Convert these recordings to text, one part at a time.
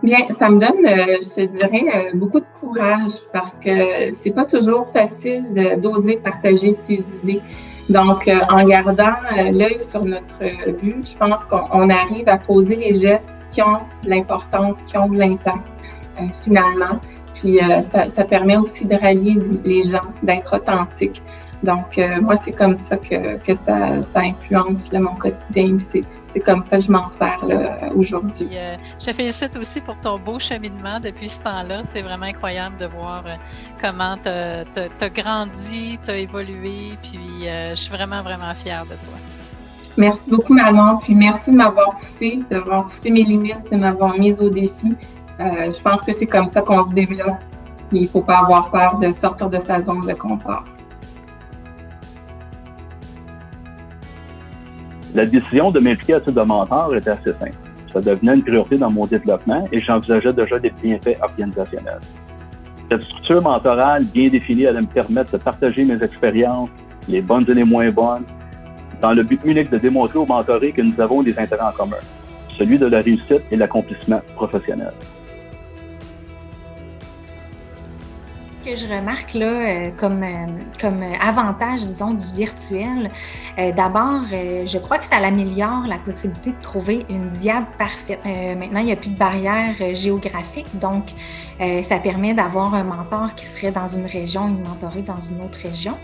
Bien, ça me donne, je te dirais, beaucoup de courage parce que c'est pas toujours facile d'oser partager ses idées. Donc, en gardant, l'œil sur notre but, je pense qu'on arrive à poser les gestes qui ont de l'importance, qui ont de l'impact, finalement. Puis, ça permet aussi de rallier les gens, d'être authentique. Donc, moi, c'est comme ça que ça influence là, mon quotidien. C'est comme ça que je m'en sers là, aujourd'hui. Puis, je te félicite aussi pour ton beau cheminement depuis ce temps-là. C'est vraiment incroyable de voir comment tu as grandi, tu as évolué. Puis, je suis vraiment, vraiment fière de toi. Merci beaucoup, Manon. Puis merci de m'avoir d'avoir poussé mes limites, de m'avoir mise au défi. Je pense que c'est comme ça qu'on se développe. Il ne faut pas avoir peur de sortir de sa zone de confort. La décision de m'impliquer à titre de mentor était assez simple. Ça devenait une priorité dans mon développement et j'envisageais déjà des bienfaits organisationnels. Cette structure mentorale bien définie allait me permettre de partager mes expériences, les bonnes et les moins bonnes, dans le but unique de démontrer aux mentorés que nous avons des intérêts en commun, celui de la réussite et l'accomplissement professionnel. Ce que je remarque là, comme avantage, disons, du virtuel, d'abord, je crois que ça améliore la possibilité de trouver une diade parfaite. Maintenant, il n'y a plus de barrières géographiques, donc ça permet d'avoir un mentor qui serait dans une région et une mentorée dans une autre région.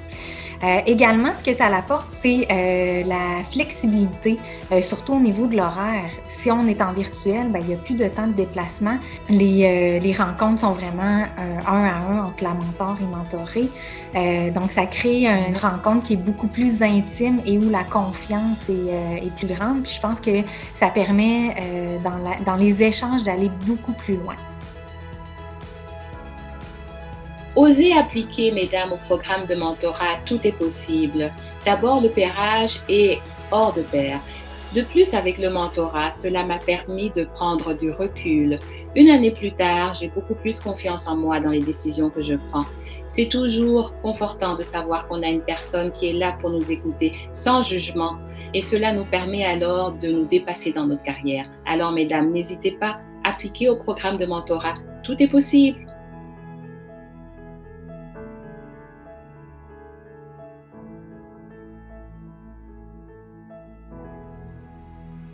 Également, ce que ça apporte, c'est la flexibilité, surtout au niveau de l'horaire. Si on est en virtuel, il n'y a plus de temps de déplacement. Les rencontres sont vraiment un à un entre la mentor et mentoré. Donc, ça crée une rencontre qui est beaucoup plus intime et où la confiance est plus grande. Puis je pense que ça permet dans les échanges d'aller beaucoup plus loin. Osez appliquer, mesdames, au programme de mentorat Tout est possible. D'abord, le pairage est hors de pair. De plus, avec le mentorat, cela m'a permis de prendre du recul. Une année plus tard, j'ai beaucoup plus confiance en moi dans les décisions que je prends. C'est toujours confortant de savoir qu'on a une personne qui est là pour nous écouter sans jugement et cela nous permet alors de nous dépasser dans notre carrière. Alors, mesdames, n'hésitez pas, appliquez au programme de mentorat Tout est possible.